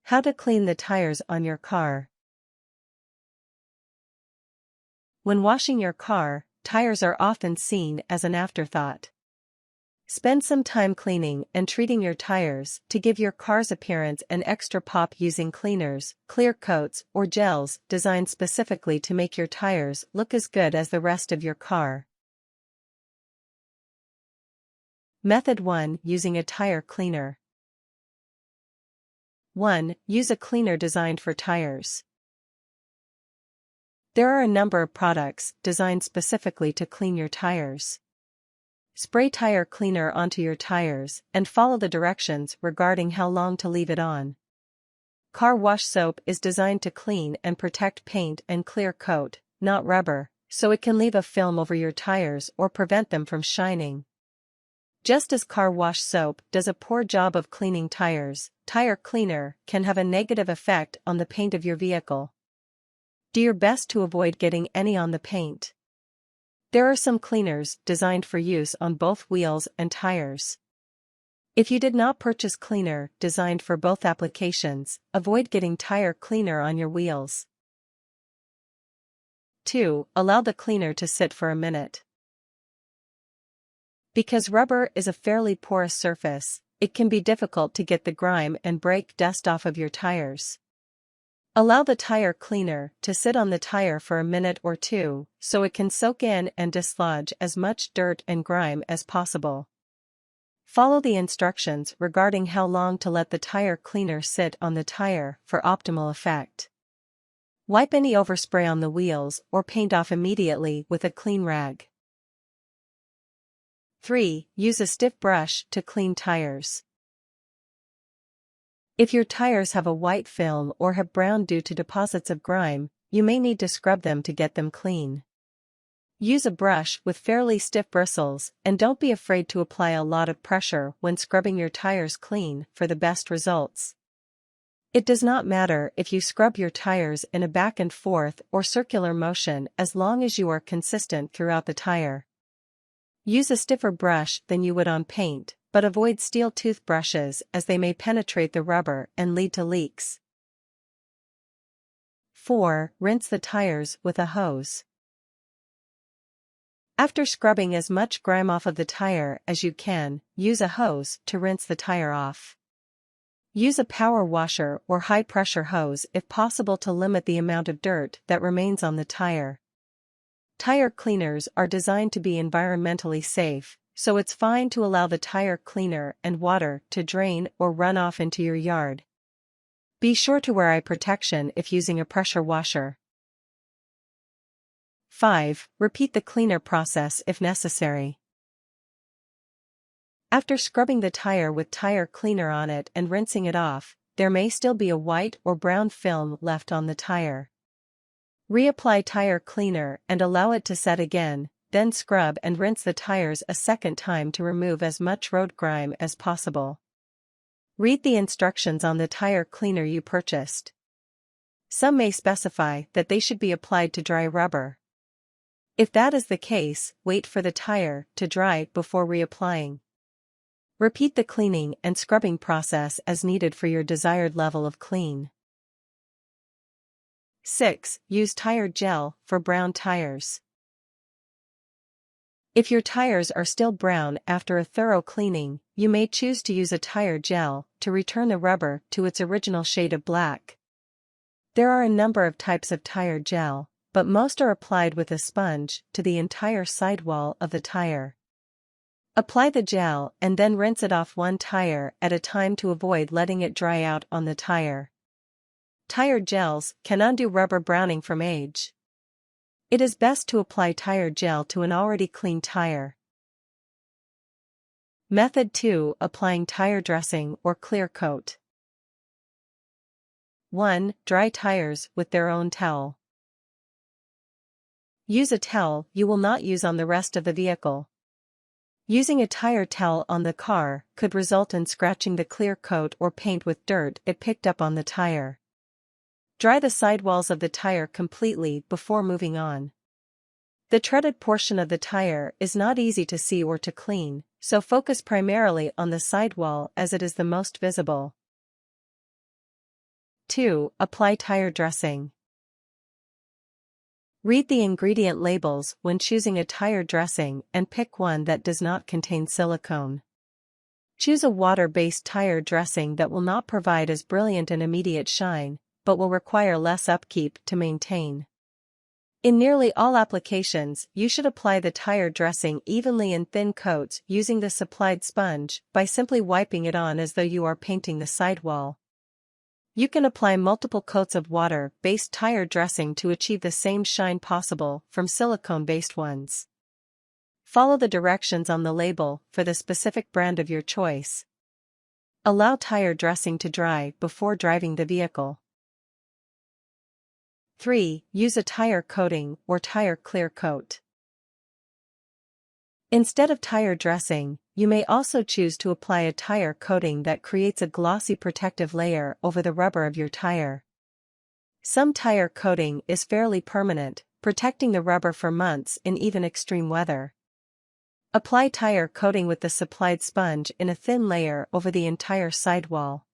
How to clean the tires on your car. When washing your car, tires are often seen as an afterthought. Spend some time cleaning and treating your tires to give your car's appearance an extra pop using cleaners, clear coats, or gels designed specifically to make your tires look as good as the rest of your car. Method 1. Using a tire cleaner. 1. Use a cleaner designed for tires. There are a number of products designed specifically to clean your tires. Spray tire cleaner onto your tires and follow the directions regarding how long to leave it on. Car wash soap is designed to clean and protect paint and clear coat, not rubber, so it can leave a film over your tires or prevent them from shining. Just as car wash soap does a poor job of cleaning tires, tire cleaner can have a negative effect on the paint of your vehicle. Do your best to avoid getting any on the paint. There are some cleaners designed for use on both wheels and tires. If you did not purchase cleaner designed for both applications, avoid getting tire cleaner on your wheels. 2. Allow the cleaner to sit for a minute. Because rubber is a fairly porous surface, it can be difficult to get the grime and brake dust off of your tires. Allow the tire cleaner to sit on the tire for a minute or two, so it can soak in and dislodge as much dirt and grime as possible. Follow the instructions regarding how long to let the tire cleaner sit on the tire for optimal effect. Wipe any overspray on the wheels or paint off immediately with a clean rag. 3. Use a stiff brush to clean tires. If your tires have a white film or have brown due to deposits of grime, you may need to scrub them to get them clean. Use a brush with fairly stiff bristles and don't be afraid to apply a lot of pressure when scrubbing your tires clean for the best results. It does not matter if you scrub your tires in a back and forth or circular motion as long as you are consistent throughout the tire. Use a stiffer brush than you would on paint, but avoid steel toothbrushes as they may penetrate the rubber and lead to leaks. 4. Rinse the tires with a hose. After scrubbing as much grime off of the tire as you can, use a hose to rinse the tire off. Use a power washer or high-pressure hose if possible to limit the amount of dirt that remains on the tire. Tire cleaners are designed to be environmentally safe, so it's fine to allow the tire cleaner and water to drain or run off into your yard. Be sure to wear eye protection if using a pressure washer. 5. Repeat the cleaner process if necessary. After scrubbing the tire with tire cleaner on it and rinsing it off, there may still be a white or brown film left on the tire. Reapply tire cleaner and allow it to set again, then scrub and rinse the tires a second time to remove as much road grime as possible. Read the instructions on the tire cleaner you purchased. Some may specify that they should be applied to dry rubber. If that is the case, wait for the tire to dry before reapplying. Repeat the cleaning and scrubbing process as needed for your desired level of clean. 6. Use tire gel for brown tires. If your tires are still brown after a thorough cleaning, you may choose to use a tire gel to return the rubber to its original shade of black. There are a number of types of tire gel, but most are applied with a sponge to the entire sidewall of the tire. Apply the gel and then rinse it off one tire at a time to avoid letting it dry out on the tire. Tire gels can undo rubber browning from age. It is best to apply tire gel to an already clean tire. Method 2. Applying tire dressing or clear coat. 1. Dry tires with their own towel. Use a towel you will not use on the rest of the vehicle. Using a tire towel on the car could result in scratching the clear coat or paint with dirt it picked up on the tire. Dry the sidewalls of the tire completely before moving on. The treaded portion of the tire is not easy to see or to clean, so focus primarily on the sidewall as it is the most visible. 2. Apply tire dressing. Read the ingredient labels when choosing a tire dressing and pick one that does not contain silicone. Choose a water-based tire dressing that will not provide as brilliant an immediate shine, but will require less upkeep to maintain. In nearly all applications, you should apply the tire dressing evenly in thin coats using the supplied sponge by simply wiping it on as though you are painting the sidewall. You can apply multiple coats of water-based tire dressing to achieve the same shine possible from silicone-based ones. Follow the directions on the label for the specific brand of your choice. Allow tire dressing to dry before driving the vehicle. 3. Use a tire coating or tire clear coat. Instead of tire dressing, you may also choose to apply a tire coating that creates a glossy protective layer over the rubber of your tire. Some tire coating is fairly permanent, protecting the rubber for months in even extreme weather. Apply tire coating with the supplied sponge in a thin layer over the entire sidewall.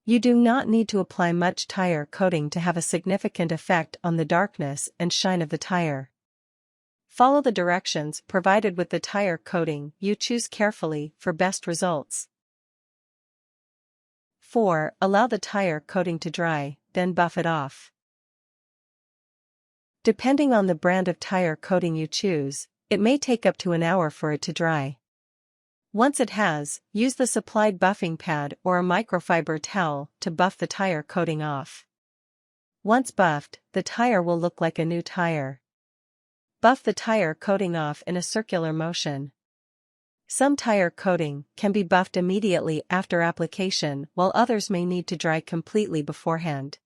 You do not need to apply much tire coating to have a significant effect on the darkness and shine of the tire. Follow the directions provided with the tire coating you choose carefully for best results. 4. Allow the tire coating to dry, then buff it off. Depending on the brand of tire coating you choose, it may take up to an hour for it to dry. Once it has, use the supplied buffing pad or a microfiber towel to buff the tire coating off. Once buffed, the tire will look like a new tire. Buff the tire coating off in a circular motion. Some tire coating can be buffed immediately after application, while others may need to dry completely beforehand.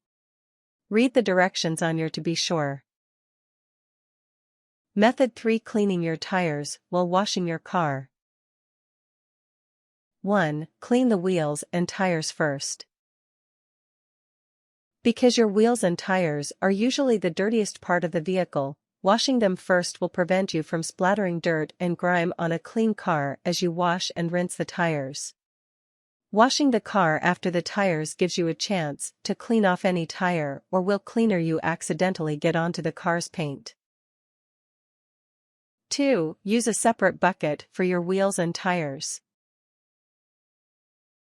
Read the directions on your to be sure. Method 3. Cleaning your tires while washing your car. 1. Clean the wheels and tires first. Because your wheels and tires are usually the dirtiest part of the vehicle, washing them first will prevent you from splattering dirt and grime on a clean car as you wash and rinse the tires. Washing the car after the tires gives you a chance to clean off any tire or wheel cleaner you accidentally get onto the car's paint. 2. Use a separate bucket for your wheels and tires.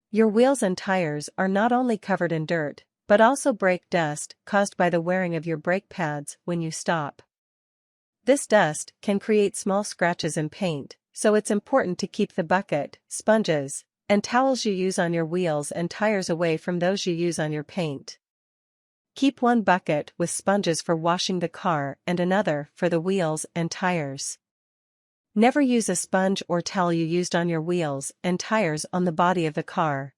Your wheels and tires are not only covered in dirt, but also brake dust caused by the wearing of your brake pads when you stop. This dust can create small scratches in paint, so it's important to keep the bucket, sponges, and towels you use on your wheels and tires away from those you use on your paint. Keep one bucket with sponges for washing the car and another for the wheels and tires. Never use a sponge or towel you used on your wheels and tires on the body of the car.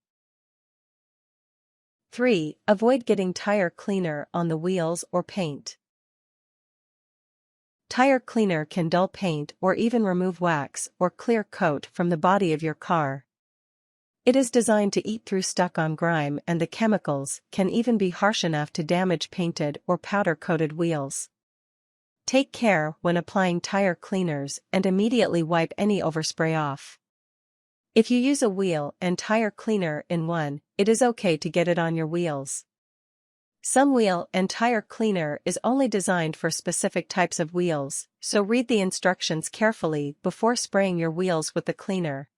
3. Avoid getting tire cleaner on the wheels or paint. Tire cleaner can dull paint or even remove wax or clear coat from the body of your car. It is designed to eat through stuck-on grime, and the chemicals can even be harsh enough to damage painted or powder-coated wheels. Take care when applying tire cleaners and immediately wipe any overspray off. If you use a wheel and tire cleaner in one, it is okay to get it on your wheels. Some wheel and tire cleaner is only designed for specific types of wheels, so read the instructions carefully before spraying your wheels with the cleaner.